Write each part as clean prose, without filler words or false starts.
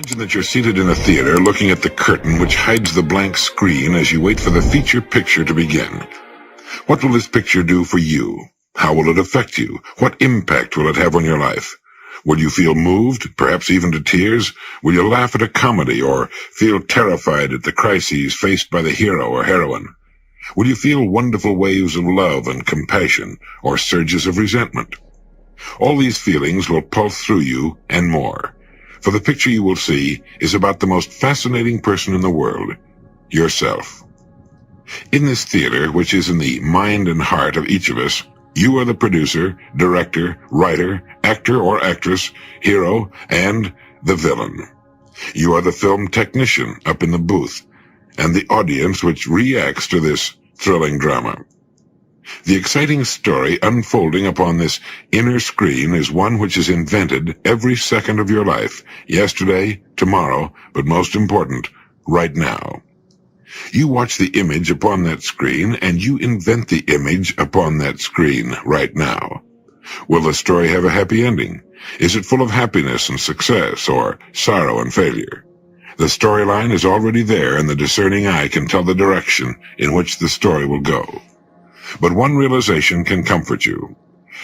Imagine that you're seated in a theater looking at the curtain which hides the blank screen as you wait for the feature picture to begin. What will this picture do for you? How will it affect you? What impact will it have on your life? Will you feel moved, perhaps even to tears? Will you laugh at a comedy or feel terrified at the crises faced by the hero or heroine? Will you feel wonderful waves of love and compassion or surges of resentment? All these feelings will pulse through you and more. For the picture you will see is about the most fascinating person in the world, yourself. In this theater, which is in the mind and heart of each of us, you are the producer, director, writer, actor or actress, hero, and the villain. You are the film technician up in the booth, and the audience which reacts to this thrilling drama. The exciting story unfolding upon this inner screen is one which is invented every second of your life, yesterday, tomorrow, but most important, right now. You watch the image upon that screen, and you invent the image upon that screen right now. Will the story have a happy ending? Is it full of happiness and success, or sorrow and failure? The storyline is already there, and the discerning eye can tell the direction in which the story will go. But one realization can comfort you.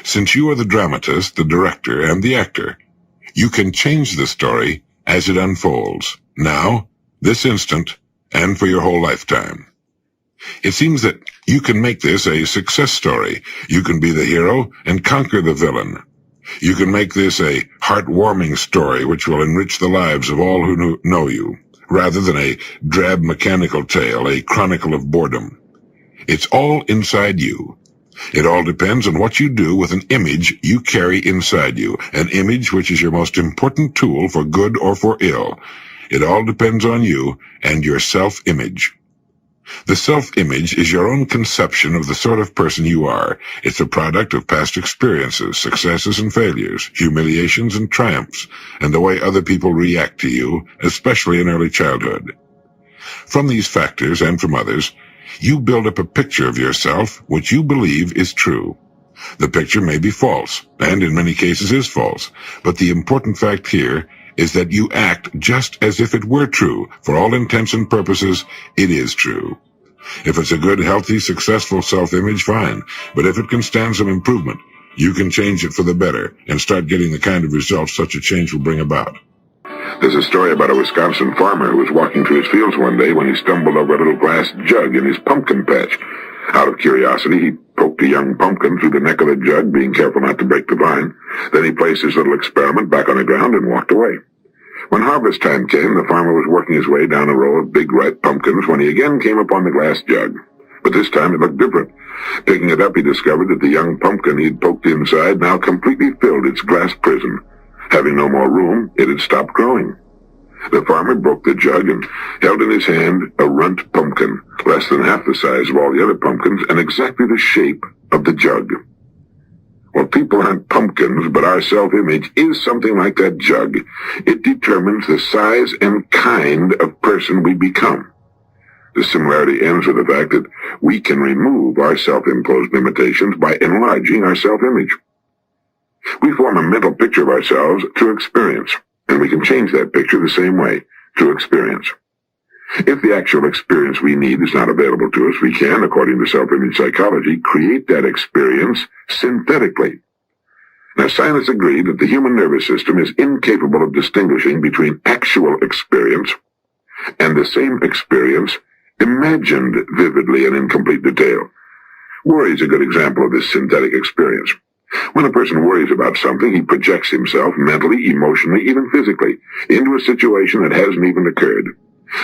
Since you are the dramatist, the director, and the actor, you can change the story as it unfolds, now, this instant, and for your whole lifetime. It seems that you can make this a success story. You can be the hero and conquer the villain. You can make this a heartwarming story which will enrich the lives of all who know you, rather than a drab mechanical tale, a chronicle of boredom. It's all inside you. It all depends on what you do with an image you carry inside you, an image which is your most important tool for good or for ill. It all depends on you and your self-image. The self-image is your own conception of the sort of person you are. It's a product of past experiences, successes and failures, humiliations and triumphs, and the way other people react to you, especially in early childhood. From these factors and from others, you build up a picture of yourself which you believe is true. The picture may be false, and in many cases is false, but the important fact here is that you act just as if it were true. For all intents and purposes, it is true. If it's a good, healthy, successful self-image, fine, but if it can stand some improvement, you can change it for the better and start getting the kind of results such a change will bring about. There's a story about a Wisconsin farmer who was walking through his fields one day when he stumbled over a little glass jug in his pumpkin patch. Out of curiosity, he poked a young pumpkin through the neck of the jug, being careful not to break the vine. Then he placed his little experiment back on the ground and walked away. When harvest time came, the farmer was working his way down a row of big ripe pumpkins when he again came upon the glass jug. But this time it looked different. Picking it up, he discovered that the young pumpkin he'd poked inside now completely filled its glass prison. Having no more room, it had stopped growing. The farmer broke the jug and held in his hand a runt pumpkin, less than half the size of all the other pumpkins and exactly the shape of the jug. Well, people aren't pumpkins, but our self-image is something like that jug. It determines the size and kind of person we become. The similarity ends with the fact that we can remove our self-imposed limitations by enlarging our self-image. We form a mental picture of ourselves through experience, and we can change that picture the same way, through experience. If the actual experience we need is not available to us, we can, according to self-image psychology, create that experience synthetically. Now, scientists agree that the human nervous system is incapable of distinguishing between actual experience and the same experience imagined vividly and in complete detail. Worry is a good example of this synthetic experience. When a person worries about something, he projects himself mentally, emotionally, even physically, into a situation that hasn't even occurred.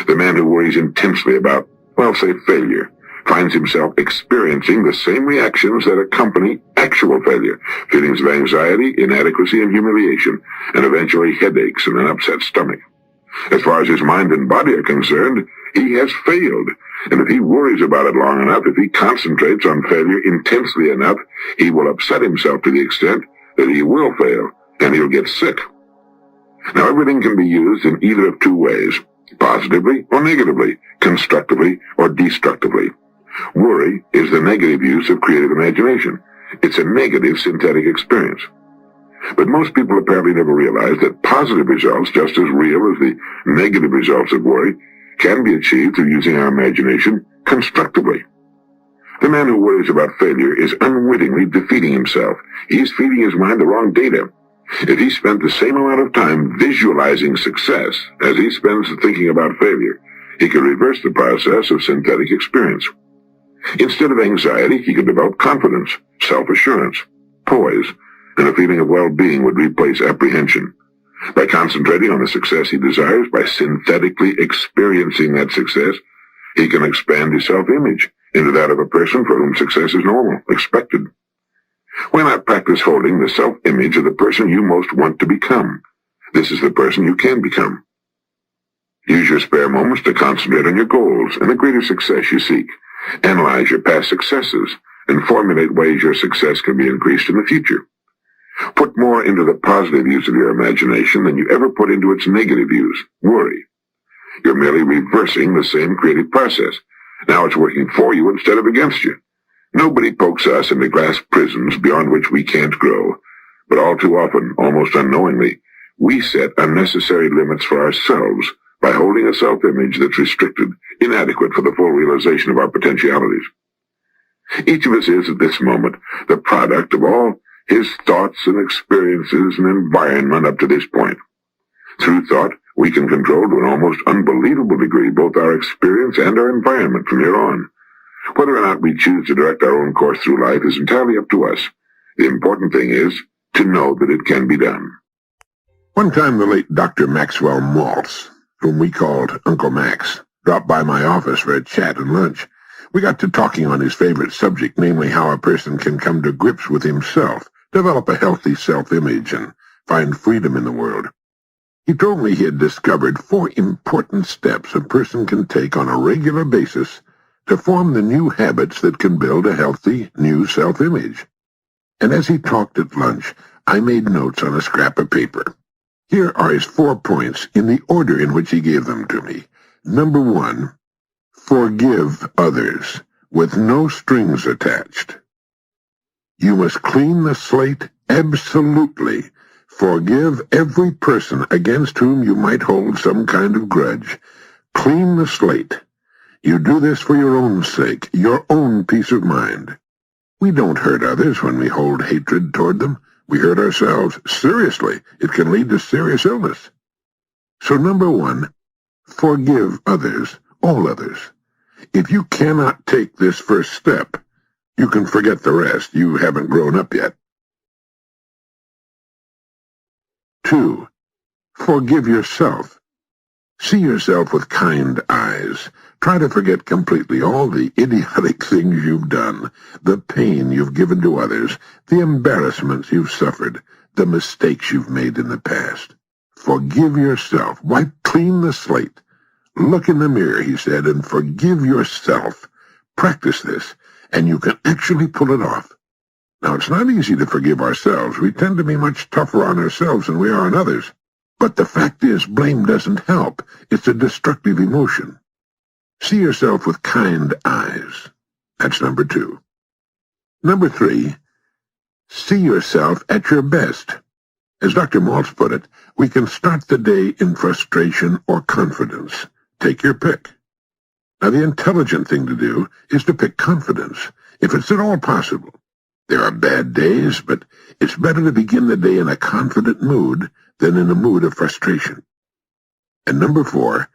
The man who worries intensely about, well, say, failure, finds himself experiencing the same reactions that accompany actual failure, feelings of anxiety, inadequacy, and humiliation, and eventually headaches and an upset stomach. As far as his mind and body are concerned, he has failed. And if he worries about it long enough, if he concentrates on failure intensely enough, he will upset himself to the extent that he will fail, and he'll get sick. Now, everything can be used in either of two ways, positively or negatively, constructively or destructively. Worry is the negative use of creative imagination. It's a negative synthetic experience. But most people apparently never realize that positive results, just as real as the negative results of worry, can be achieved through using our imagination constructively. The man who worries about failure is unwittingly defeating himself. He's feeding his mind the wrong data. If he spent the same amount of time visualizing success as he spends thinking about failure, he could reverse the process of synthetic experience. Instead of anxiety, he could develop confidence, self-assurance, poise, and a feeling of well-being would replace apprehension. By concentrating on the success he desires, by synthetically experiencing that success, he can expand his self-image into that of a person for whom success is normal, expected. Why not practice holding the self-image of the person you most want to become? This is the person you can become. Use your spare moments to concentrate on your goals and the greater success you seek. Analyze your past successes and formulate ways your success can be increased in the future. Put more into the positive use of your imagination than you ever put into its negative use, worry. You're merely reversing the same creative process. Now it's working for you instead of against you. Nobody pokes us into glass prisons beyond which we can't grow, but all too often, almost unknowingly, we set unnecessary limits for ourselves by holding a self-image that's restricted, inadequate for the full realization of our potentialities. Each of us is, at this moment, the product of all his thoughts and experiences and environment up to this point. Through thought, we can control to an almost unbelievable degree both our experience and our environment from here on. Whether or not we choose to direct our own course through life is entirely up to us. The important thing is to know that it can be done. One time the late Dr. Maxwell Maltz, whom we called Uncle Max, dropped by my office for a chat and lunch. We got to talking on his favorite subject, namely how a person can come to grips with himself, develop a healthy self-image, and find freedom in the world. He told me he had discovered 4 important steps a person can take on a regular basis to form the new habits that can build a healthy, new self-image. And as he talked at lunch, I made notes on a scrap of paper. Here are his 4 points in the order in which he gave them to me. Number 1, forgive others with no strings attached. You must clean the slate absolutely. Forgive every person against whom you might hold some kind of grudge. Clean the slate. You do this for your own sake, your own peace of mind. We don't hurt others when we hold hatred toward them. We hurt ourselves. Seriously, it can lead to serious illness. So number 1, forgive others, all others. If you cannot take this first step, you can forget the rest. You haven't grown up yet. 2, forgive yourself. See yourself with kind eyes. Try to forget completely all the idiotic things you've done, the pain you've given to others, the embarrassments you've suffered, the mistakes you've made in the past. Forgive yourself. Wipe clean the slate. Look in the mirror, he said, and forgive yourself. Practice this, and you can actually pull it off. Now, it's not easy to forgive ourselves. We tend to be much tougher on ourselves than we are on others. But the fact is, blame doesn't help. It's a destructive emotion. See yourself with kind eyes. That's number 2. Number 3, see yourself at your best. As Dr. Maltz put it, we can start the day in frustration or confidence. Take your pick. Now, the intelligent thing to do is to pick confidence, if it's at all possible. There are bad days, but it's better to begin the day in a confident mood than in a mood of frustration. And number 4,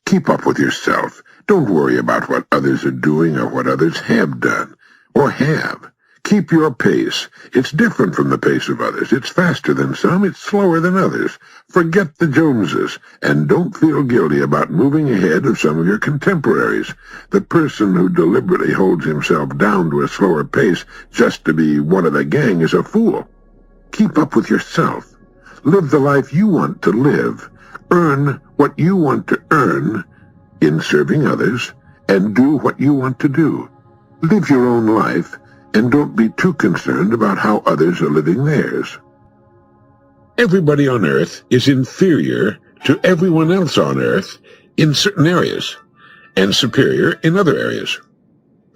keep up with yourself. Don't worry about what others are doing or what others have done or have. Keep your pace. It's different from the pace of others. It's faster than some. It's slower than others. Forget the Joneses, and don't feel guilty about moving ahead of some of your contemporaries. The person who deliberately holds himself down to a slower pace just to be one of the gang is a fool. Keep up with yourself. Live the life you want to live. Earn what you want to earn in serving others, and do what you want to do. Live your own life, and don't be too concerned about how others are living theirs. Everybody on Earth is inferior to everyone else on Earth in certain areas, and superior in other areas.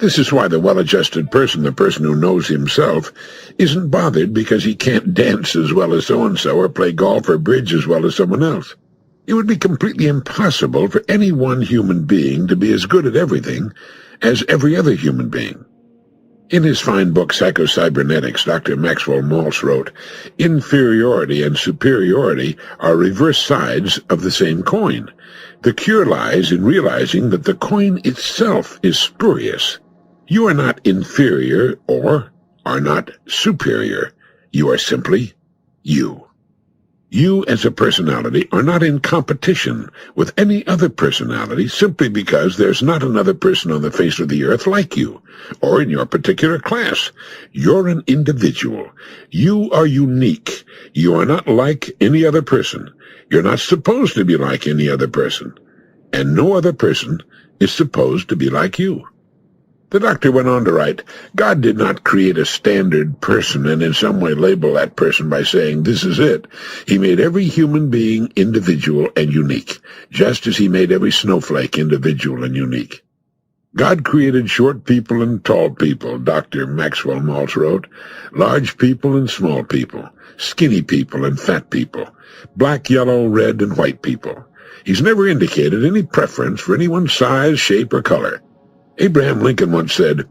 This is why the well-adjusted person, the person who knows himself, isn't bothered because he can't dance as well as so-and-so or play golf or bridge as well as someone else. It would be completely impossible for any one human being to be as good at everything as every other human being. In his fine book, Psycho-Cybernetics, Dr. Maxwell Maltz wrote, "Inferiority and superiority are reverse sides of the same coin. The cure lies in realizing that the coin itself is spurious. You are not inferior or are not superior. You are simply you. You as a personality are not in competition with any other personality simply because there's not another person on the face of the earth like you, or in your particular class. You're an individual. You are unique. You are not like any other person. You're not supposed to be like any other person. And no other person is supposed to be like you." The doctor went on to write, "God did not create a standard person and in some way label that person by saying, 'This is it.' He made every human being individual and unique, just as he made every snowflake individual and unique. God created short people and tall people," Dr. Maxwell Maltz wrote, "large people and small people, skinny people and fat people, black, yellow, red, and white people. He's never indicated any preference for anyone's size, shape, or color. Abraham Lincoln once said,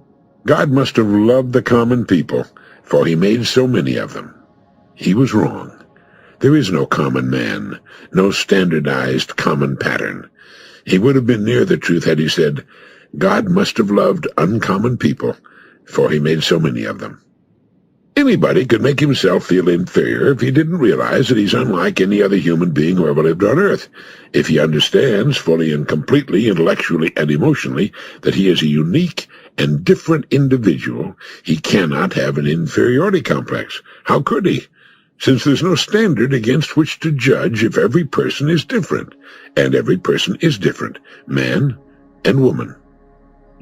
'God must have loved the common people, for he made so many of them.' He was wrong. There is no common man, no standardized common pattern. He would have been near the truth had he said, 'God must have loved uncommon people, for he made so many of them.' Anybody could make himself feel inferior if he didn't realize that he's unlike any other human being who ever lived on Earth. If he understands fully and completely, intellectually and emotionally, that he is a unique and different individual, he cannot have an inferiority complex. How could he? Since there's no standard against which to judge if every person is different, and every person is different, man and woman.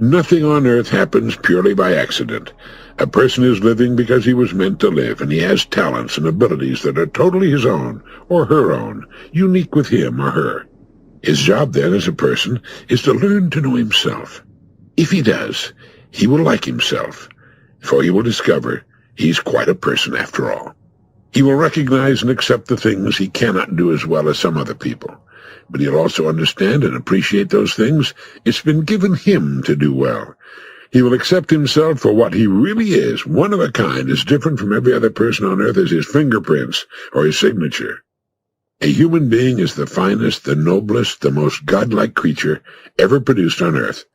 Nothing on Earth happens purely by accident. A person is living because he was meant to live, and he has talents and abilities that are totally his own, or her own, unique with him or her. His job then as a person is to learn to know himself. If he does, he will like himself, for he will discover he's quite a person after all. He will recognize and accept the things he cannot do as well as some other people, but he'll also understand and appreciate those things it's been given him to do well. He will accept himself for what he really is, one of a kind, as different from every other person on Earth as his fingerprints or his signature. A human being is the finest, the noblest, the most godlike creature ever produced on Earth.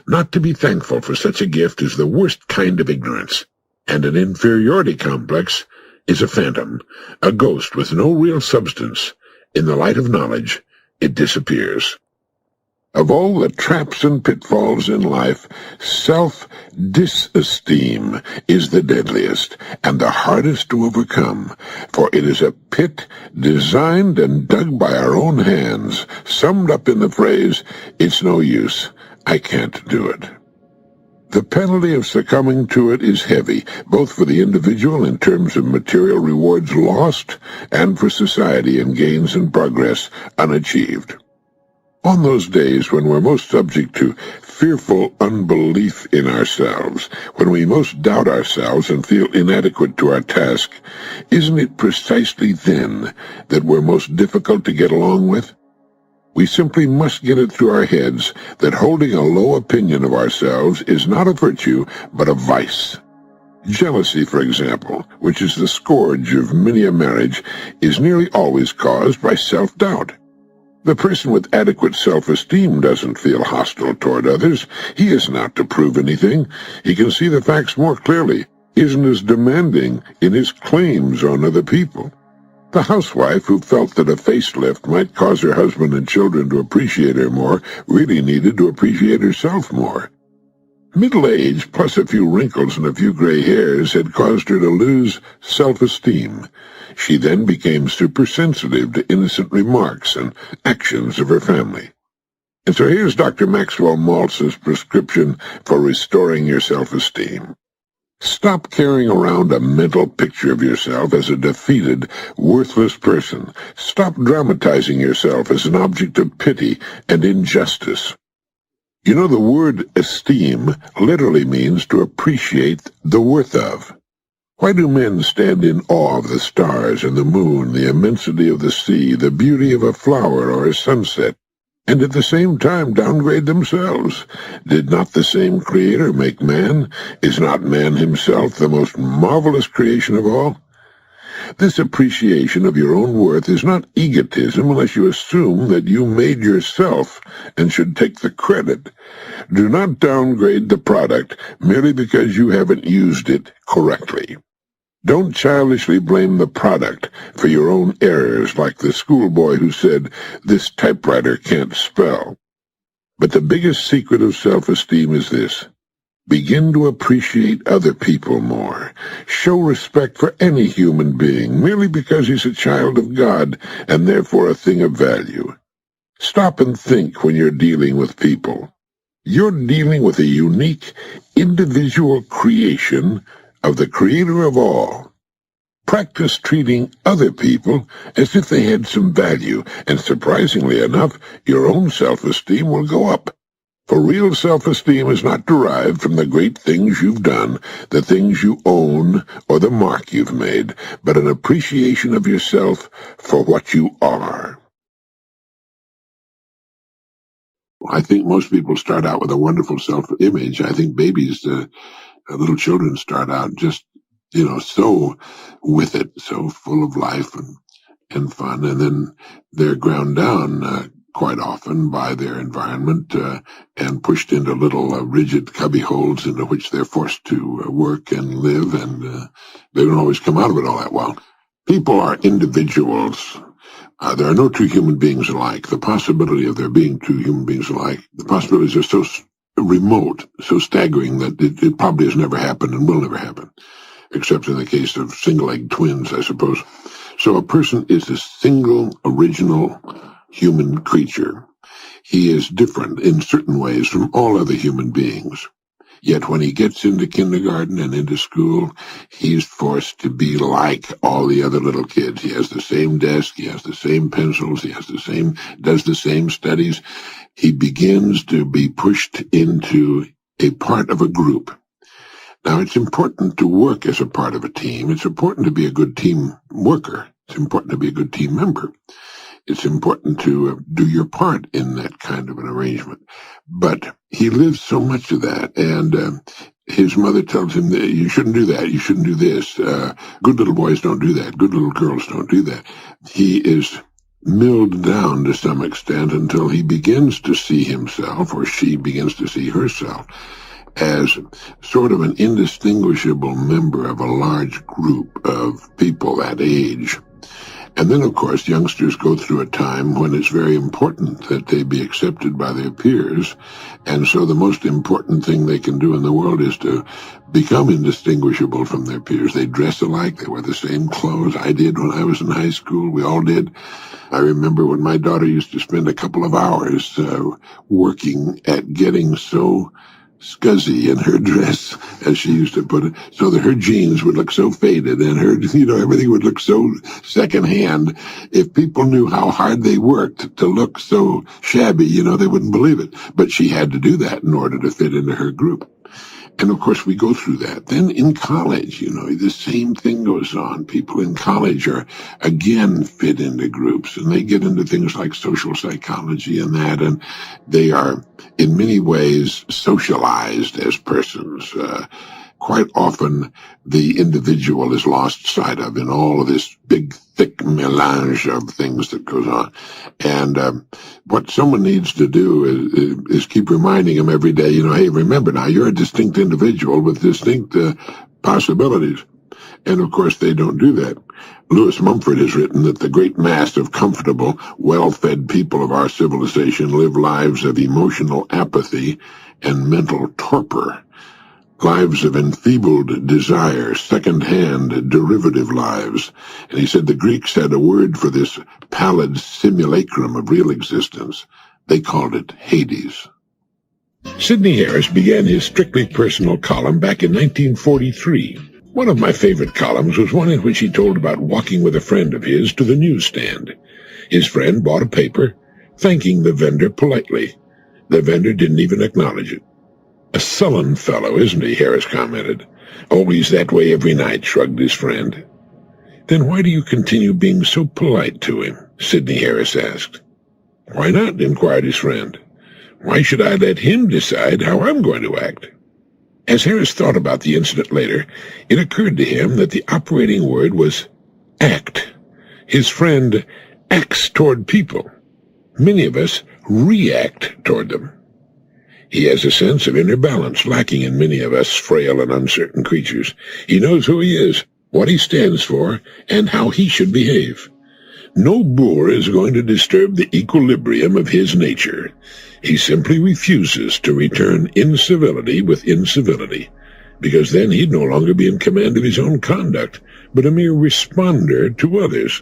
Not to be thankful for such a gift is the worst kind of ignorance, and an inferiority complex is a phantom, a ghost with no real substance. In the light of knowledge, it disappears. Of all the traps and pitfalls in life, self-disesteem is the deadliest and the hardest to overcome, for it is a pit designed and dug by our own hands, summed up in the phrase, "It's no use, I can't do it." The penalty of succumbing to it is heavy, both for the individual in terms of material rewards lost, and for society in gains and progress unachieved. On those days when we're most subject to fearful unbelief in ourselves, when we most doubt ourselves and feel inadequate to our task, isn't it precisely then that we're most difficult to get along with? We simply must get it through our heads that holding a low opinion of ourselves is not a virtue, but a vice. Jealousy, for example, which is the scourge of many a marriage, is nearly always caused by self-doubt. The person with adequate self-esteem doesn't feel hostile toward others. He isn't out to prove anything. He can see the facts more clearly, isn't as demanding in his claims on other people. The housewife who felt that a facelift might cause her husband and children to appreciate her more really needed to appreciate herself more. Middle age, plus a few wrinkles and a few gray hairs, had caused her to lose self-esteem. She then became supersensitive to innocent remarks and actions of her family. And so here's Dr. Maxwell Maltz's prescription for restoring your self-esteem. Stop carrying around a mental picture of yourself as a defeated, worthless person. Stop dramatizing yourself as an object of pity and injustice. You know, the word esteem literally means to appreciate the worth of. Why do men stand in awe of the stars and the moon, the immensity of the sea, the beauty of a flower or a sunset, and at the same time downgrade themselves? Did not the same Creator make man? Is not man himself the most marvelous creation of all? This appreciation of your own worth is not egotism unless you assume that you made yourself and should take the credit. Do not downgrade the product merely because you haven't used it correctly. Don't childishly blame the product for your own errors like the schoolboy who said, "This typewriter can't spell." But the biggest secret of self-esteem is this: begin to appreciate other people more. Show respect for any human being merely because he's a child of God and therefore a thing of value. Stop and think when you're dealing with people. You're dealing with a unique, individual creation of the Creator of all. Practice treating other people as if they had some value, and surprisingly enough, your own self-esteem will go up. For real self-esteem is not derived from the great things you've done, the things you own, or the mark you've made, but an appreciation of yourself for what you are. I think most people start out with a wonderful self-image. I think babies, little children start out just, so with it, so full of life and fun, and then they're ground down quite often by their environment and pushed into little rigid cubby holes into which they're forced to work and live, and they don't always come out of it all that well. People are individuals. There are no two human beings alike. The possibility of there being two human beings alike, the possibilities are so remote, so staggering that it probably has never happened and will never happen, except in the case of single-egg twins, I suppose. So a person is a single, original human creature. He is different in certain ways from all other human beings. Yet when he gets into kindergarten and into school, he's forced to be like all the other little kids. He has the same desk, he has the same pencils, does the same studies. He begins to be pushed into a part of a group. Now, it's important to work as a part of a team. It's important to be a good team worker. It's important to be a good team member. It's important to do your part in that kind of an arrangement. But he lives so much of that, and his mother tells him that you shouldn't do that, you shouldn't do this. Good little boys don't do that. Good little girls don't do that. He is milled down to some extent until he begins to see himself, or she begins to see herself, as sort of an indistinguishable member of a large group of people that age. And then, of course, youngsters go through a time when it's very important that they be accepted by their peers. And so the most important thing they can do in the world is to become indistinguishable from their peers. They dress alike. They wear the same clothes. I did when I was in high school. We all did. I remember when my daughter used to spend a couple of hours working at getting so scuzzy in her dress, as she used to put it, so that her jeans would look so faded and her, everything would look so secondhand. If people knew how hard they worked to look so shabby, they wouldn't believe it. But she had to do that in order to fit into her group. And of course, we go through that. Then in college, the same thing goes on. People in college are, again, fit into groups, and they get into things like social psychology and that, and they are, in many ways, socialized as persons. Quite often, the individual is lost sight of in all of this big, thick melange of things that goes on. And what someone needs to do is keep reminding them every day, hey, remember now, you're a distinct individual with distinct possibilities. And, of course, they don't do that. Lewis Mumford has written that the great mass of comfortable, well-fed people of our civilization live lives of emotional apathy and mental torpor. Lives of enfeebled desire, second-hand, derivative lives. And he said the Greeks had a word for this pallid simulacrum of real existence. They called it Hades. Sidney Harris began his strictly personal column back in 1943. One of my favorite columns was one in which he told about walking with a friend of his to the newsstand. His friend bought a paper, thanking the vendor politely. The vendor didn't even acknowledge it. "A sullen fellow, isn't he?" Harris commented. "Always that way every night," shrugged his friend. "Then why do you continue being so polite to him?" Sidney Harris asked. "Why not?" inquired his friend. "Why should I let him decide how I'm going to act?" As Harris thought about the incident later, it occurred to him that the operating word was act. His friend acts toward people. Many of us react toward them. He has a sense of inner balance lacking in many of us frail and uncertain creatures. He knows who he is, what he stands for, and how he should behave. No boor is going to disturb the equilibrium of his nature. He simply refuses to return incivility with incivility, because then he'd no longer be in command of his own conduct, but a mere responder to others.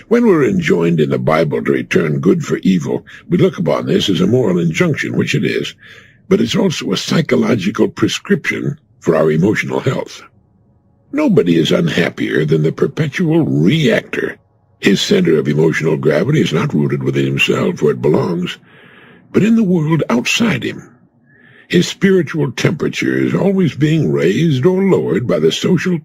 When we're enjoined in the Bible to return good for evil, we look upon this as a moral injunction, which it is, but it's also a psychological prescription for our emotional health. Nobody is unhappier than the perpetual reactor. His center of emotional gravity is not rooted within himself, where it belongs, but in the world outside him. His spiritual temperature is always being raised or lowered by the social